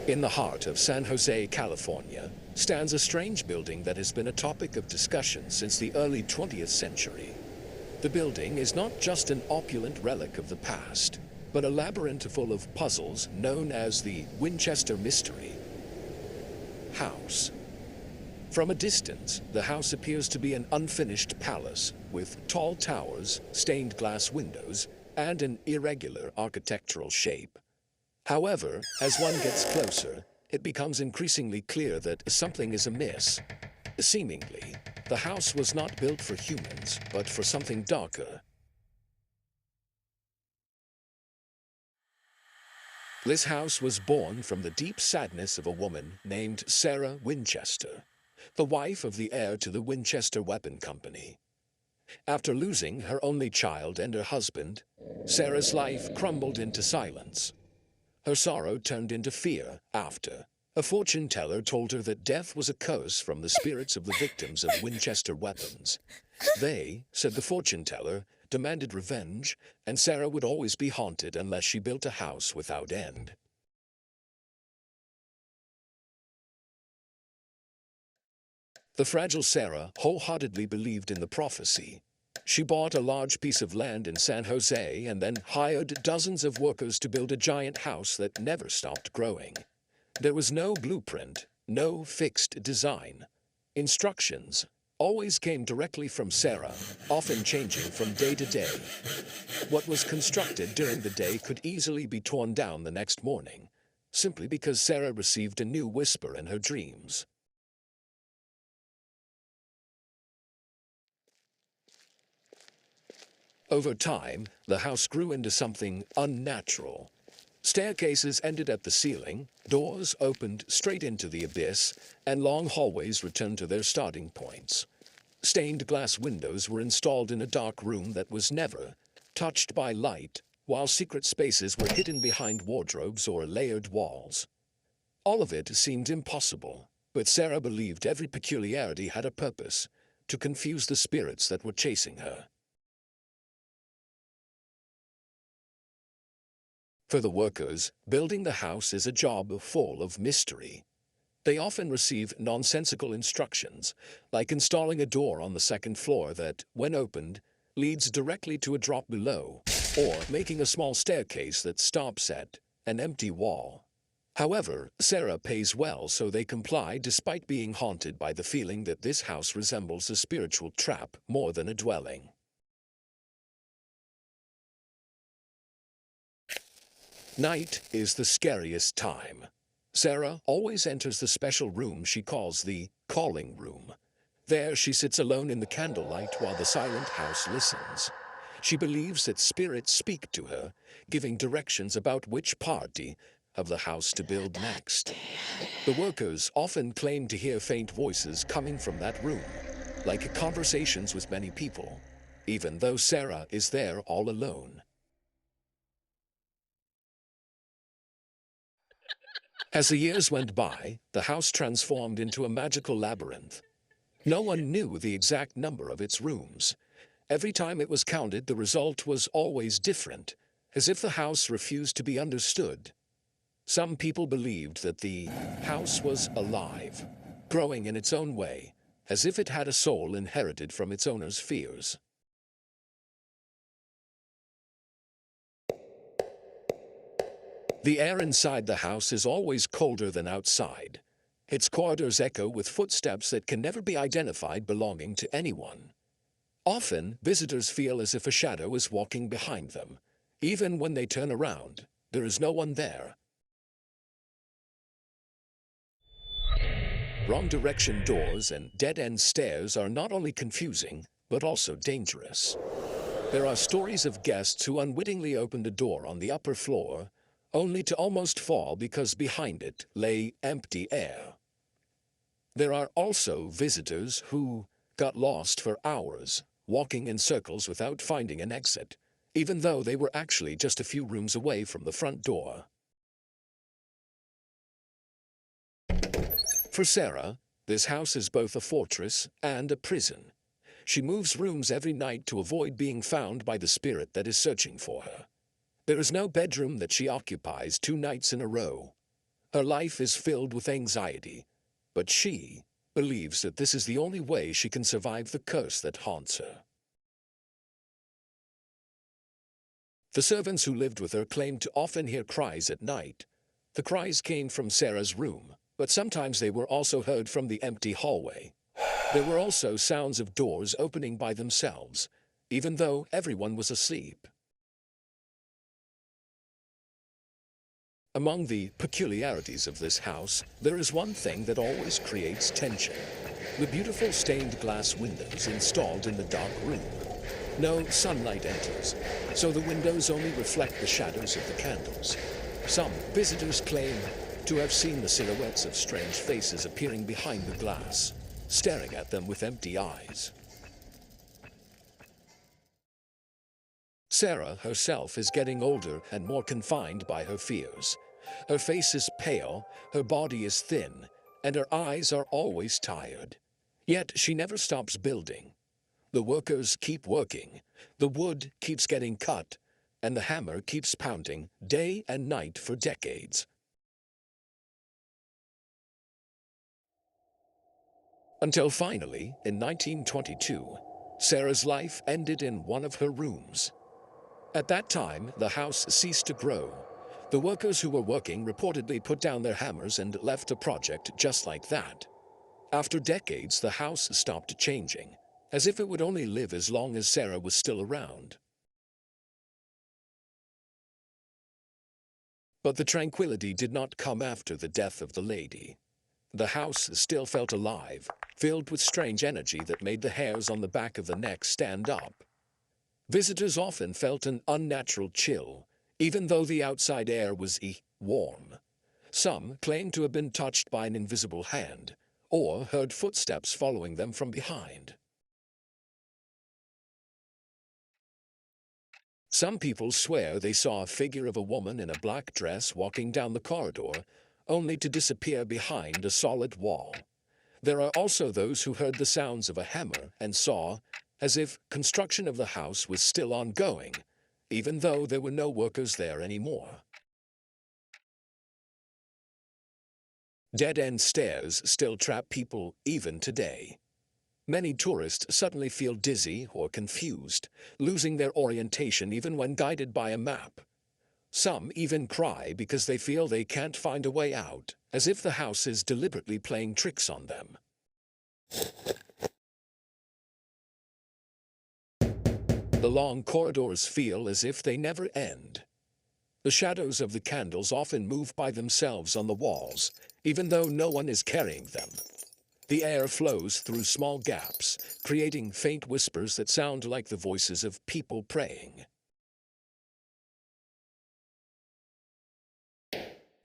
In the heart of San Jose, California, stands a strange building that has been a topic of discussion since the early 20th century. The building is not just an opulent relic of the past, but a labyrinth full of puzzles known as the Winchester Mystery House. From a distance, the house appears to be an unfinished palace with tall towers, stained glass windows, and an irregular architectural shape. However, as one gets closer, it becomes increasingly clear that something is amiss. Seemingly, the house was not built for humans, but for something darker. This house was born from the deep sadness of a woman named Sarah Winchester, the wife of the heir to the Winchester Weapon Company. After losing her only child and her husband, Sarah's life crumbled into silence. Her sorrow turned into fear after a fortune teller told her that death was a curse from the spirits of the victims of Winchester weapons. They, said the fortune teller, demanded revenge, and Sarah would always be haunted unless she built a house without end. The fragile Sarah wholeheartedly believed in the prophecy. She bought a large piece of land in San Jose and then hired dozens of workers to build a giant house that never stopped growing. There was no blueprint, no fixed design. Instructions always came directly from Sarah, often changing from day to day. What was constructed during the day could easily be torn down the next morning, simply because Sarah received a new whisper in her dreams. Over time, the house grew into something unnatural. Staircases ended at the ceiling, doors opened straight into the abyss, and long hallways returned to their starting points. Stained glass windows were installed in a dark room that was never touched by light, while secret spaces were hidden behind wardrobes or layered walls. All of it seemed impossible, but Sarah believed every peculiarity had a purpose, to confuse the spirits that were chasing her. For the workers, building the house is a job full of mystery. They often receive nonsensical instructions, like installing a door on the second floor that, when opened, leads directly to a drop below, or making a small staircase that stops at an empty wall. However, Sarah pays well, so they comply despite being haunted by the feeling that this house resembles a spiritual trap more than a dwelling. Night is the scariest time. Sarah always enters the special room she calls the calling room. There she sits alone in the candlelight while the silent house listens. She believes that spirits speak to her, giving directions about which party of the house to build next. The workers often claim to hear faint voices coming from that room, like conversations with many people, even though Sarah is there all alone. As the years went by, the house transformed into a magical labyrinth. No one knew the exact number of its rooms. Every time it was counted, the result was always different, as if the house refused to be understood. Some people believed that the house was alive, growing in its own way, as if it had a soul inherited from its owner's fears. The air inside the house is always colder than outside. Its corridors echo with footsteps that can never be identified belonging to anyone. Often, visitors feel as if a shadow is walking behind them. Even when they turn around, there is no one there. Wrong direction doors and dead-end stairs are not only confusing, but also dangerous. There are stories of guests who unwittingly opened a door on the upper floor, only to almost fall because behind it lay empty air. There are also visitors who got lost for hours, walking in circles without finding an exit, even though they were actually just a few rooms away from the front door. For Sarah, this house is both a fortress and a prison. She moves rooms every night to avoid being found by the spirit that is searching for her. There is no bedroom that she occupies 2 nights in a row. Her life is filled with anxiety, but she believes that this is the only way she can survive the curse that haunts her. The servants who lived with her claimed to often hear cries at night. The cries came from Sarah's room, but sometimes they were also heard from the empty hallway. There were also sounds of doors opening by themselves, even though everyone was asleep. Among the peculiarities of this house, there is one thing that always creates tension: the beautiful stained glass windows installed in the dark room. No sunlight enters, so the windows only reflect the shadows of the candles. Some visitors claim to have seen the silhouettes of strange faces appearing behind the glass, staring at them with empty eyes. Sarah herself is getting older and more confined by her fears. Her face is pale, her body is thin, and her eyes are always tired. Yet she never stops building. The workers keep working, the wood keeps getting cut, and the hammer keeps pounding day and night for decades. Until finally, in 1922, Sarah's life ended in one of her rooms. At that time, the house ceased to grow. The workers who were working reportedly put down their hammers and left the project just like that. After decades, the house stopped changing, as if it would only live as long as Sarah was still around. But the tranquility did not come after the death of the lady. The house still felt alive, filled with strange energy that made the hairs on the back of the neck stand up. Visitors often felt an unnatural chill, even though the outside air was warm. Some claimed to have been touched by an invisible hand, or heard footsteps following them from behind. Some people swear they saw a figure of a woman in a black dress walking down the corridor, only to disappear behind a solid wall. There are also those who heard the sounds of a hammer and saw as if construction of the house was still ongoing, even though there were no workers there anymore. Dead-end stairs still trap people even today. Many tourists suddenly feel dizzy or confused, losing their orientation even when guided by a map. Some even cry because they feel they can't find a way out, as if the house is deliberately playing tricks on them. The long corridors feel as if they never end. The shadows of the candles often move by themselves on the walls, even though no one is carrying them. The air flows through small gaps, creating faint whispers that sound like the voices of people praying.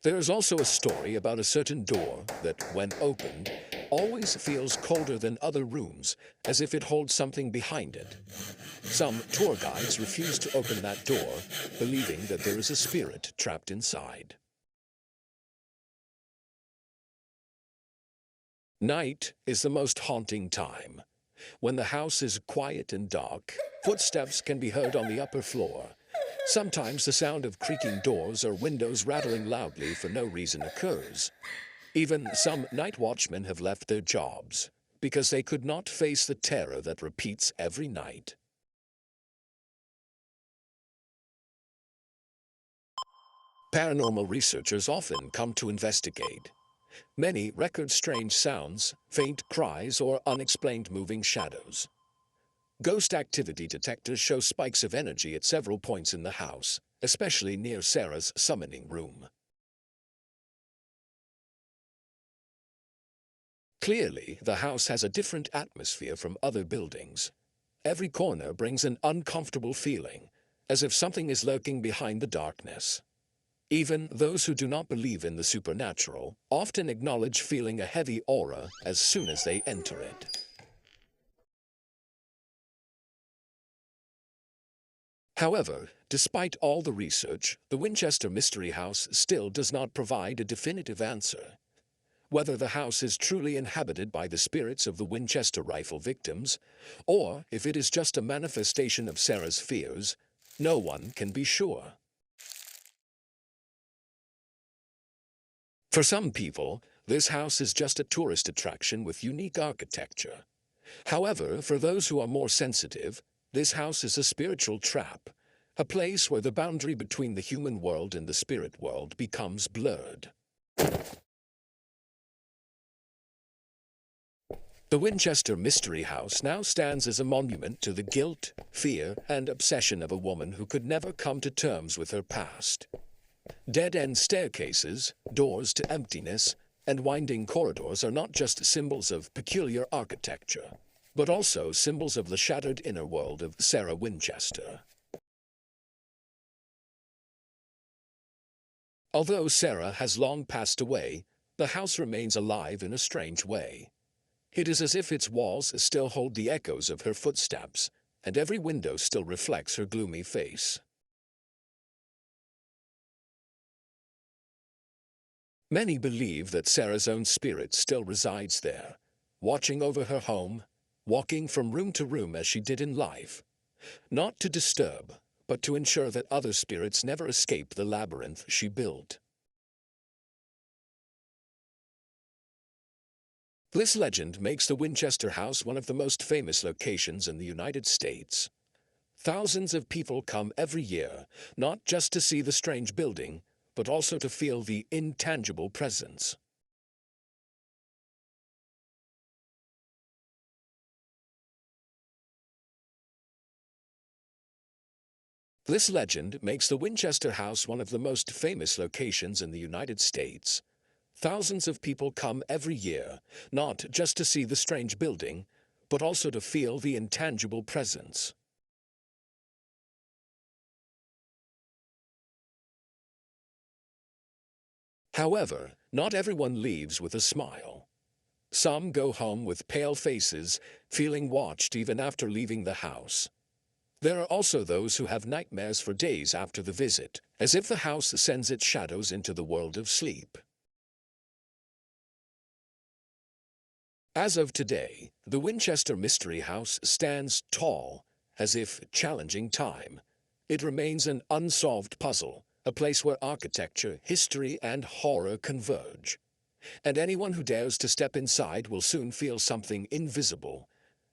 There is also a story about a certain door that, when opened, always feels colder than other rooms, as if it holds something behind it. Some tour guides refuse to open that door, believing that there is a spirit trapped inside. Night is the most haunting time. When the house is quiet and dark, footsteps can be heard on the upper floor. Sometimes the sound of creaking doors or windows rattling loudly for no reason occurs. Even some night watchmen have left their jobs because they could not face the terror that repeats every night. Paranormal researchers often come to investigate. Many record strange sounds, faint cries, or unexplained moving shadows. Ghost activity detectors show spikes of energy at several points in the house, especially near Sarah's summoning room. Clearly, the house has a different atmosphere from other buildings. Every corner brings an uncomfortable feeling, as if something is lurking behind the darkness. Even those who do not believe in the supernatural often acknowledge feeling a heavy aura as soon as they enter it. However, despite all the research, the Winchester Mystery House still does not provide a definitive answer. Whether the house is truly inhabited by the spirits of the Winchester rifle victims, or if it is just a manifestation of Sarah's fears, no one can be sure. For some people, this house is just a tourist attraction with unique architecture. However, for those who are more sensitive, this house is a spiritual trap, a place where the boundary between the human world and the spirit world becomes blurred. The Winchester Mystery House now stands as a monument to the guilt, fear, and obsession of a woman who could never come to terms with her past. Dead-end staircases, doors to emptiness, and winding corridors are not just symbols of peculiar architecture, but also symbols of the shattered inner world of Sarah Winchester. Although Sarah has long passed away, the house remains alive in a strange way. It is as if its walls still hold the echoes of her footsteps, and every window still reflects her gloomy face. Many believe that Sarah's own spirit still resides there, watching over her home, walking from room to room as she did in life, not to disturb, but to ensure that other spirits never escape the labyrinth she built. This legend makes the Winchester House one of the most famous locations in the United States. Thousands of people come every year, not just to see the strange building, but also to feel the intangible presence. This legend makes the Winchester House one of the most famous locations in the United States. Thousands of people come every year, not just to see the strange building, but also to feel the intangible presence. However, not everyone leaves with a smile. Some go home with pale faces, feeling watched even after leaving the house. There are also those who have nightmares for days after the visit, as if the house sends its shadows into the world of sleep. As of today, the Winchester Mystery House stands tall, as if challenging time. It remains an unsolved puzzle, a place where architecture, history, and horror converge. And anyone who dares to step inside will soon feel something invisible,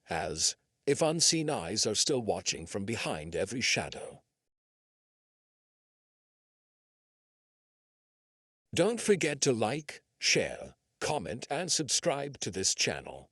as if unseen eyes are still watching from behind every shadow. Don't forget to like, share, comment, and subscribe to this channel.